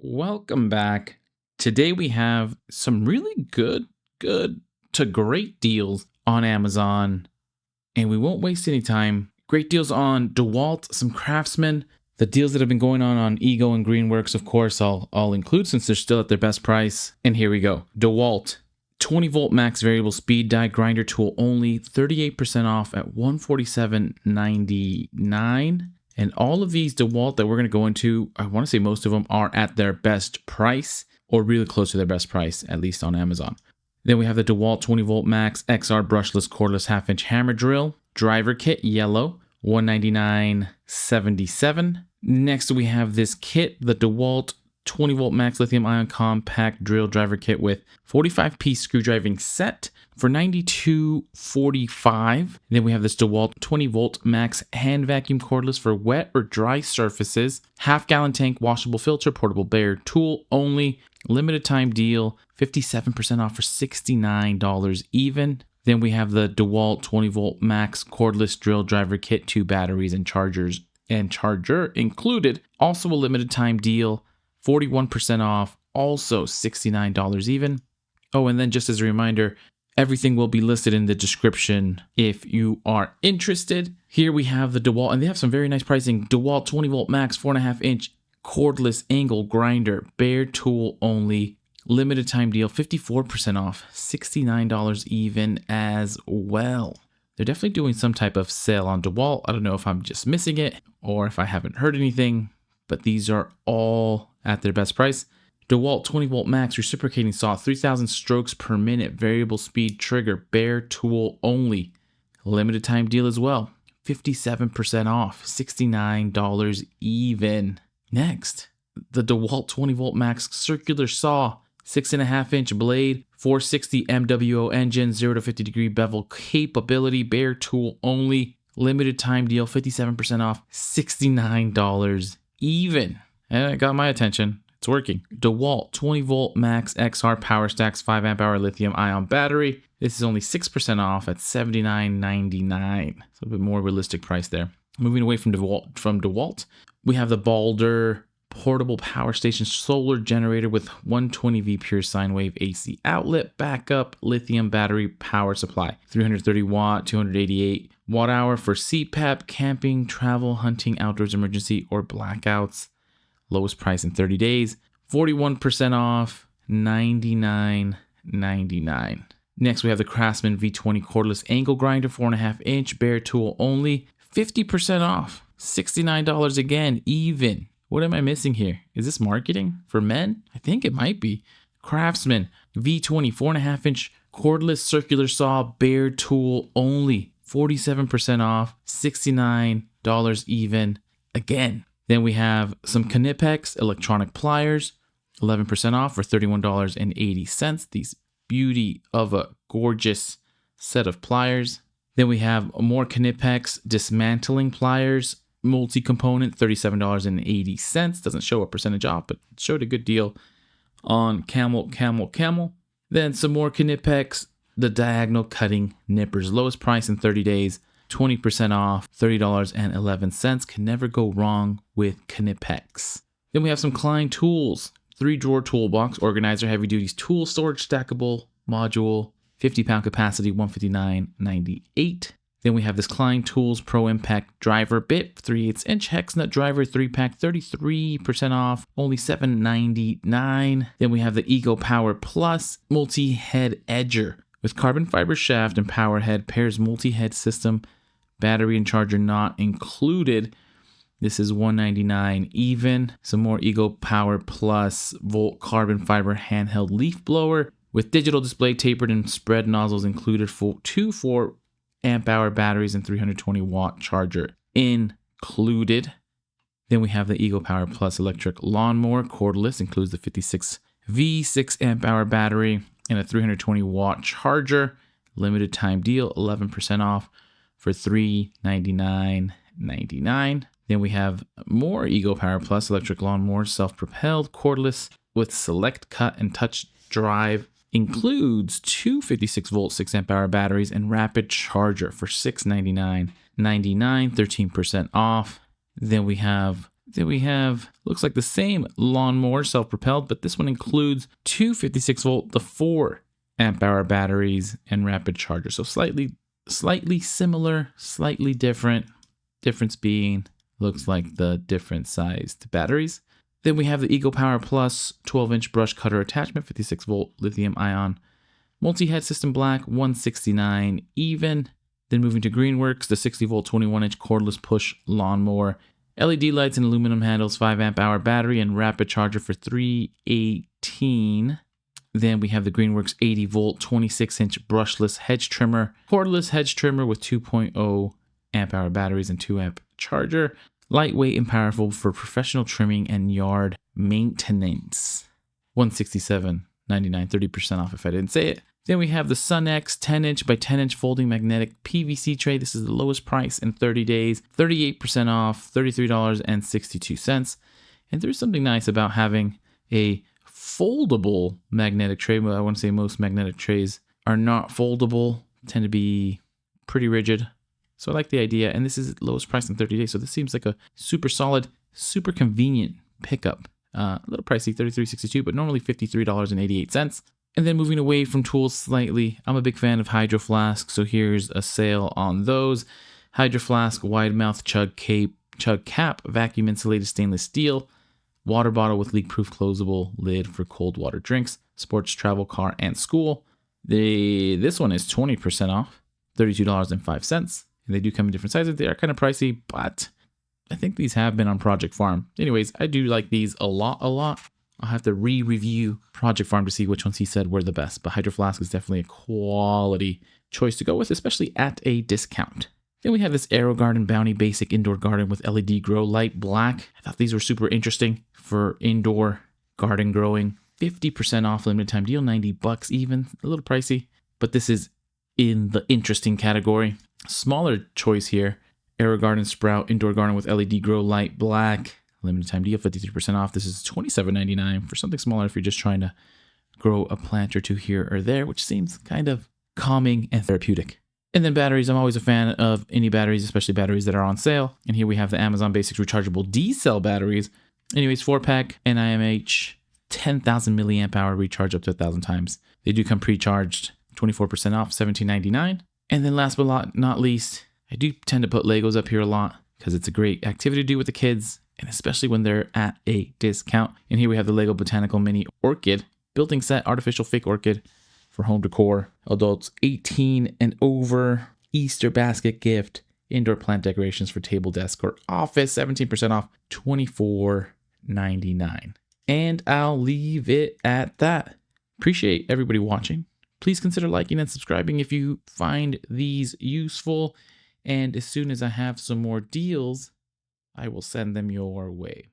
Welcome back. Today we have some really good to great deals on Amazon, and we won't waste any time. Great deals on DEWALT, some Craftsman. The deals that have been going on Ego and Greenworks, of course, I'll include since they're still at their best price. And here we go. DEWALT 20-volt max variable speed die grinder tool only, 38% off at $147.99. And all of these DEWALT that we're going to go into, I want to say most of them are at their best price or really close to their best price, at least on Amazon. Then we have the DEWALT 20-volt max XR brushless cordless half-inch hammer drill. Driver kit, yellow, $199.77. Next we have this kit, the DEWALT 20-volt max lithium-ion compact drill driver kit with 45-piece screwdriving set for $92.45. Then we have this DEWALT 20-volt max hand vacuum cordless for wet or dry surfaces. Half-gallon tank washable filter, portable bare tool only. Limited time deal, 57% off for $69 even. Then we have the DEWALT 20-volt max cordless drill driver kit, 2 batteries and charger included. Also a limited time deal, 41% off, also $69 even. Oh, and then just as a reminder, everything will be listed in the description if you are interested. Here we have the DEWALT, and they have some very nice pricing. DEWALT 20-volt max 4.5-inch cordless angle grinder, bare tool only, limited time deal, 54% off, $69 even as well. They're definitely doing some type of sale on DEWALT. I don't know if I'm just missing it or if I haven't heard anything, but these are all at their best price. DEWALT 20-volt max reciprocating saw, 3,000 strokes per minute, variable speed trigger, bare tool only. Limited time deal as well, 57% off, $69 even. Next, the DEWALT 20-volt max circular saw, 6.5-inch blade, 460 MWO engine, 0 to 50 degree bevel capability, bare tool only. Limited time deal, 57% off, $69 even. And it got my attention. It's working. DEWALT 20-volt max XR POWERSTACK 5 amp hour lithium-ion battery. This is only 6% off at $79.99. So a bit more realistic price there. Moving away from DEWALT, we have the Balder portable power station solar generator with 120V pure sine wave AC outlet, backup lithium battery power supply, 330 watt, 288 watt hour for CPAP, camping, travel, hunting, outdoors emergency, or blackouts. Lowest price in 30 days, 41% off, $99.99. Next, we have the Craftsman V20 cordless angle grinder, 4.5-inch, bare tool only, 50% off, $69 again, even. What am I missing here? Is this marketing for men? I think it might be. Craftsman V20 4.5-inch cordless circular saw, bare tool only, 47% off, $69 even again. Then we have some KNIPEX electronic pliers, 11% off for $31.80. These beauty of a gorgeous set of pliers. Then we have more KNIPEX dismantling pliers, multi-component, $37.80. Doesn't show a percentage off, but it showed a good deal on Camel. Then some more KNIPEX, the diagonal cutting nippers, lowest price in 30 days, 20% off, $30.11. Can never go wrong with KNIPEX. Then we have some Klein tools, 3-drawer toolbox organizer, heavy duty tool storage, stackable module, 50-pound capacity, $159.98. Then we have this Klein Tools Pro Impact driver bit, 3/8-inch hex nut driver, 3-pack, 33% off, only $7.99. Then we have the Ego Power Plus multi-head edger with carbon fiber shaft and power head, pairs multi-head system, battery and charger not included. This is $199 even. Some more Ego Power Plus volt carbon fiber handheld leaf blower with digital display, tapered and spread nozzles included, for 2 4 amp hour batteries and 320 watt charger included. Then we have the Ego Power Plus electric lawnmower cordless, includes the 56V 6 amp hour battery and a 320 watt charger. Limited time deal, 11% off for $399.99. Then we have more Ego Power Plus electric lawnmower, self-propelled, cordless with select cut and touch drive. Includes 2 56-volt 6 amp hour batteries and rapid charger for $699.99, 13% off. Then we have Then we have, looks like the same lawnmower, self-propelled, but this one includes two 56 volt, the 4 amp hour batteries and rapid charger. So slightly similar, slightly different. Difference being, looks like the different sized batteries. Then we have the Eagle Power Plus 12-inch brush cutter attachment, 56 volt lithium-ion, multi-head system black, 169 even. Then moving to Greenworks, the 60 volt 21-inch cordless push lawnmower, LED lights and aluminum handles, 5 amp hour battery and rapid charger for 318. Then we have the Greenworks 80 volt 26-inch brushless hedge trimmer, cordless hedge trimmer with 2.0 amp hour batteries and 2 amp charger, lightweight and powerful for professional trimming and yard maintenance. $167.99, 30% off if I didn't say it. Then we have the SunX 10-inch by 10-inch folding magnetic PVC tray. This is the lowest price in 30 days, 38% off, $33.62. And there's something nice about having a foldable magnetic tray. Well, I want to say most magnetic trays are not foldable, tend to be pretty rigid. So I like the idea, and this is the lowest price in 30 days. So this seems like a super solid, super convenient pickup. A little pricey, $33.62, but normally $53.88. And then moving away from tools slightly, I'm a big fan of Hydro Flask, so here's a sale on those. Hydro Flask wide mouth chug cap, vacuum insulated stainless steel, water bottle with leak-proof closable lid for cold water drinks, sports, travel, car, and school. This one is 20% off, $32.05. And they do come in different sizes. They are kind of pricey, but I think these have been on Project Farm. Anyways, I do like these a lot. I'll have to re-review Project Farm to see which ones he said were the best, but Hydro Flask is definitely a quality choice to go with, especially at a discount. Then we have this AeroGarden Bounty Basic Indoor Garden with LED grow light black. I thought these were super interesting for indoor garden growing. 50% off, limited time deal, $90 even, a little pricey, but this is in the interesting category. Smaller choice here, AeroGarden Sprout Indoor Garden with LED grow light black. Limited time deal, 53% off. This is $27.99 for something smaller if you're just trying to grow a plant or two here or there, which seems kind of calming and therapeutic. And then batteries, I'm always a fan of any batteries, especially batteries that are on sale. And here we have the Amazon Basics rechargeable D-cell batteries. Anyways, 4-pack NIMH, 10,000 milliamp hour recharge up to 1,000 times. They do come pre-charged, 24% off, $17.99. And then last but not least, I do tend to put Legos up here a lot because it's a great activity to do with the kids, and especially when they're at a discount. And here we have the Lego Botanical Mini Orchid building set, artificial fake orchid for home decor, adults 18 and over, Easter basket gift, indoor plant decorations for table, desk, or office, 17% off, $24.99. And I'll leave it at that. Appreciate everybody watching. Please consider liking and subscribing if you find these useful. And as soon as I have some more deals, I will send them your way.